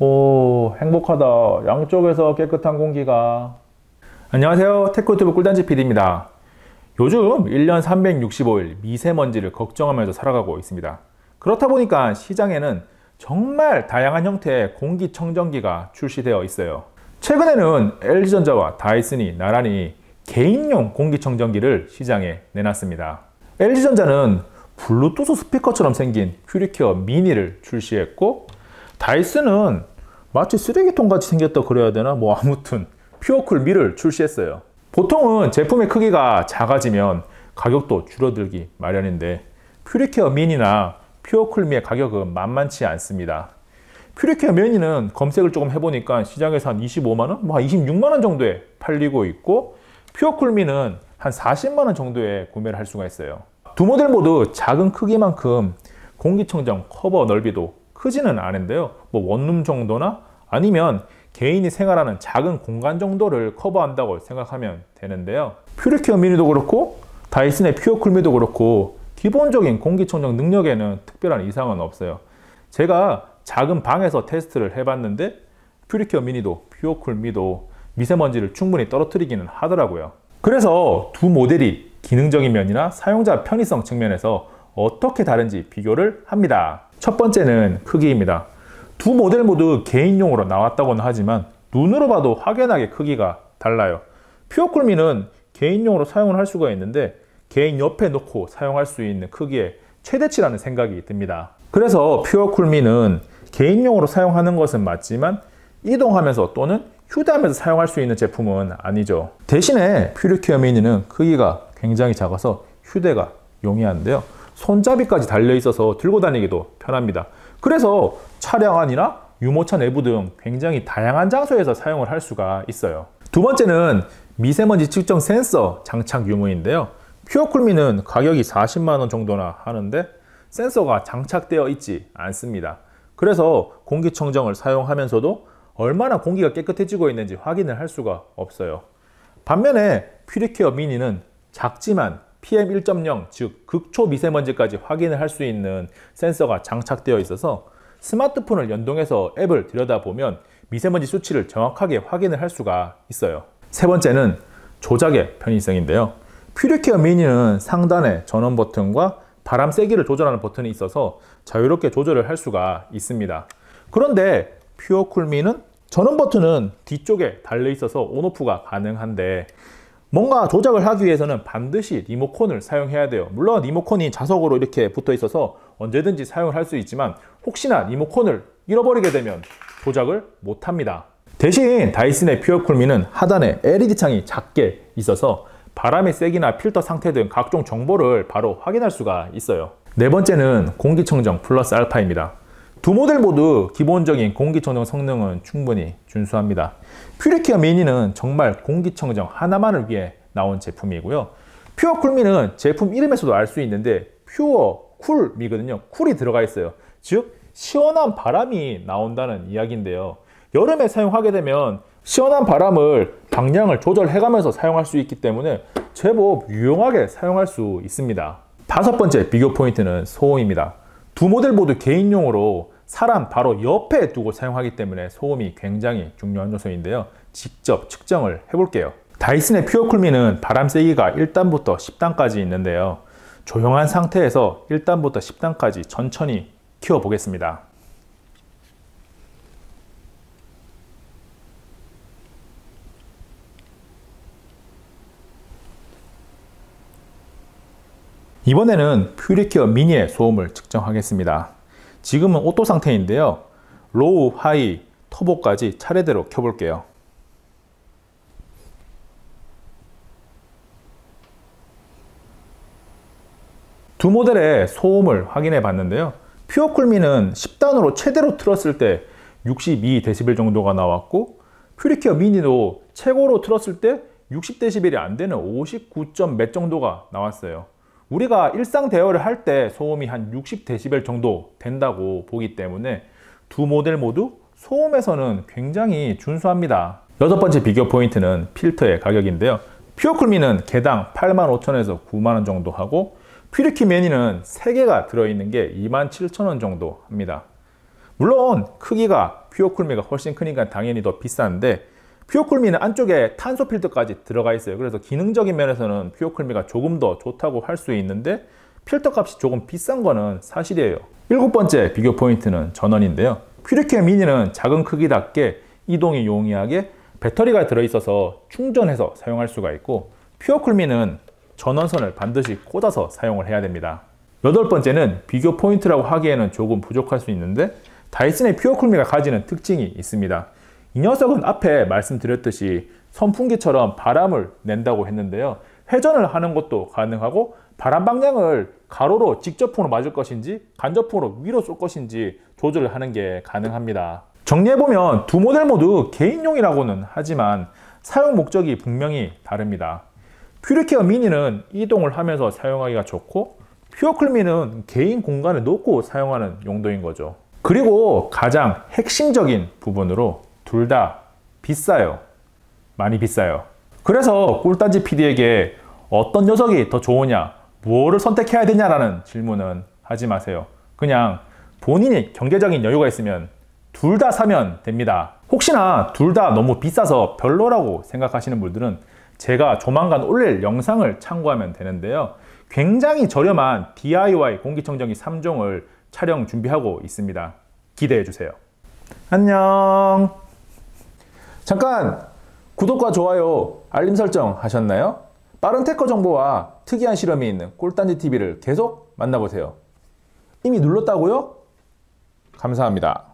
오, 행복하다. 양쪽에서 깨끗한 공기가. 안녕하세요. 테크유튜브 꿀단지 PD입니다. 요즘 1년 365일 미세먼지를 걱정하면서 살아가고 있습니다. 그렇다 보니까 시장에는 정말 다양한 형태의 공기청정기가 출시되어 있어요. 최근에는 LG전자와 다이슨이 나란히 개인용 공기청정기를 시장에 내놨습니다. LG전자는 블루투스 스피커처럼 생긴 퓨리케어 미니를 출시했고, 다이슨은 마치 쓰레기통 같이 생겼다 그래야 되나? 아무튼 퓨어쿨 미를 출시했어요. 보통은 제품의 크기가 작아지면 가격도 줄어들기 마련인데, 퓨리케어 미니나 퓨어쿨 미의 가격은 만만치 않습니다. 퓨리케어 미니는 검색을 조금 해보니까 시장에서 한 25만원? 26만원 정도에 팔리고 있고, 퓨어쿨 미는 한 40만원 정도에 구매를 할 수가 있어요. 두 모델 모두 작은 크기만큼 공기청정 커버 넓이도 크지는 않은데요. 원룸 정도나 아니면 개인이 생활하는 작은 공간 정도를 커버한다고 생각하면 되는데요. 퓨리케어 미니도 그렇고 다이슨의 퓨어쿨 미도 그렇고 기본적인 공기청정 능력에는 특별한 이상은 없어요. 제가 작은 방에서 테스트를 해봤는데 퓨리케어 미니도 퓨어쿨 미도 미세먼지를 충분히 떨어뜨리기는 하더라고요. 그래서 두 모델이 기능적인 면이나 사용자 편의성 측면에서 어떻게 다른지 비교를 합니다. 첫 번째는 크기입니다. 두 모델 모두 개인용으로 나왔다고는 하지만 눈으로 봐도 확연하게 크기가 달라요. 퓨어쿨 미는 개인용으로 사용을 할 수가 있는데 개인 옆에 놓고 사용할 수 있는 크기의 최대치라는 생각이 듭니다. 그래서 퓨어쿨 미는 개인용으로 사용하는 것은 맞지만 이동하면서 또는 휴대하면서 사용할 수 있는 제품은 아니죠. 대신에 퓨리케어 미니는 크기가 굉장히 작아서 휴대가 용이한데요. 손잡이까지 달려있어서 들고 다니기도 편합니다. 그래서 차량 안이나 유모차 내부 등 굉장히 다양한 장소에서 사용을 할 수가 있어요. 두 번째는 미세먼지 측정 센서 장착 유무인데요. 퓨어쿨미는 가격이 40만원 정도나 하는데 센서가 장착되어 있지 않습니다. 그래서 공기청정을 사용하면서도 얼마나 공기가 깨끗해지고 있는지 확인을 할 수가 없어요. 반면에 퓨리케어 미니는 작지만 PM1.0 즉 극초 미세먼지까지 확인을 할 수 있는 센서가 장착되어 있어서 스마트폰을 연동해서 앱을 들여다보면 미세먼지 수치를 정확하게 확인을 할 수가 있어요. 세 번째는 조작의 편의성인데요. 퓨리케어 미니는 상단에 전원 버튼과 바람 세기를 조절하는 버튼이 있어서 자유롭게 조절을 할 수가 있습니다. 그런데 퓨어쿨 미는 전원 버튼은 뒤쪽에 달려 있어서 온오프가 가능한데 뭔가 조작을 하기 위해서는 반드시 리모컨을 사용해야 돼요. 물론 리모컨이 자석으로 이렇게 붙어 있어서 언제든지 사용을 할 수 있지만 혹시나 리모컨을 잃어버리게 되면 조작을 못합니다. 대신 다이슨의 퓨어쿨 미는 하단에 LED 창이 작게 있어서 바람의 세기나 필터 상태 등 각종 정보를 바로 확인할 수가 있어요. 네 번째는 공기청정 플러스 알파입니다. 두 모델 모두 기본적인 공기청정 성능은 충분히 준수합니다. 퓨리케어 미니는 정말 공기청정 하나만을 위해 나온 제품이고요. 퓨어쿨 미는 제품 이름에서도 알 수 있는데 퓨어 쿨 미거든요. 쿨이 들어가 있어요. 즉 시원한 바람이 나온다는 이야기인데요. 여름에 사용하게 되면 시원한 바람을 방향을 조절해가면서 사용할 수 있기 때문에 제법 유용하게 사용할 수 있습니다. 다섯 번째 비교 포인트는 소음입니다. 두 모델 모두 개인용으로 사람 바로 옆에 두고 사용하기 때문에 소음이 굉장히 중요한 요소인데요. 직접 측정을 해볼게요. 다이슨의 퓨어쿨 미는 바람 세기가 1단부터 10단까지 있는데요. 조용한 상태에서 1단부터 10단까지 천천히 키워보겠습니다. 이번에는 퓨리케어 미니의 소음을 측정하겠습니다. 지금은 오토 상태인데요. 로우, 하이, 터보까지 차례대로 켜볼게요. 두 모델의 소음을 확인해 봤는데요. 퓨어쿨 미는 10단으로 최대로 틀었을 때 62dB 정도가 나왔고, 퓨리케어 미니도 최고로 틀었을 때 60dB이 안 되는 59점 몇 정도가 나왔어요. 우리가 일상 대화를 할 때 소음이 한 60dB 정도 된다고 보기 때문에 두 모델 모두 소음에서는 굉장히 준수합니다. 여섯 번째 비교 포인트는 필터의 가격인데요. 퓨어쿨 미는 개당 85,000원에서 90,000원 정도 하고, 퓨리케어 미니는 3개가 들어있는 게 27,000원 정도 합니다. 물론 크기가 퓨어쿨미가 훨씬 크니까 당연히 더 비싼데, 퓨어쿨미는 안쪽에 탄소 필터까지 들어가 있어요. 그래서 기능적인 면에서는 퓨어쿨미가 조금 더 좋다고 할 수 있는데 필터 값이 조금 비싼 거는 사실이에요. 7번째 비교 포인트는 전원인데요. 퓨리케어 미니는 작은 크기답게 이동이 용이하게 배터리가 들어있어서 충전해서 사용할 수가 있고, 퓨어쿨미는 전원선을 반드시 꽂아서 사용을 해야 됩니다. 8번째는 비교 포인트라고 하기에는 조금 부족할 수 있는데, 다이슨의 퓨어쿨미가 가지는 특징이 있습니다. 이 녀석은 앞에 말씀드렸듯이 선풍기처럼 바람을 낸다고 했는데요. 회전을 하는 것도 가능하고 바람 방향을 가로로 직접풍으로 맞을 것인지 간접풍으로 위로 쏠 것인지 조절을 하는 게 가능합니다. 정리해보면 두 모델 모두 개인용이라고는 하지만 사용 목적이 분명히 다릅니다. 퓨리케어 미니는 이동을 하면서 사용하기가 좋고, 퓨어쿨미는 개인 공간을 놓고 사용하는 용도인 거죠. 그리고 가장 핵심적인 부분으로 둘 다 비싸요. 많이 비싸요. 그래서 꿀단지 PD에게 어떤 녀석이 더 좋으냐, 뭐를 선택해야 되냐라는 질문은 하지 마세요. 그냥 본인이 경제적인 여유가 있으면 둘 다 사면 됩니다. 혹시나 둘 다 너무 비싸서 별로라고 생각하시는 분들은 제가 조만간 올릴 영상을 참고하면 되는데요. 굉장히 저렴한 DIY 공기청정기 3종을 촬영 준비하고 있습니다. 기대해 주세요. 안녕. 잠깐 구독과 좋아요, 알림 설정 하셨나요? 빠른 테크 정보와 특이한 실험이 있는 꿀단지 TV를 계속 만나보세요. 이미 눌렀다고요? 감사합니다.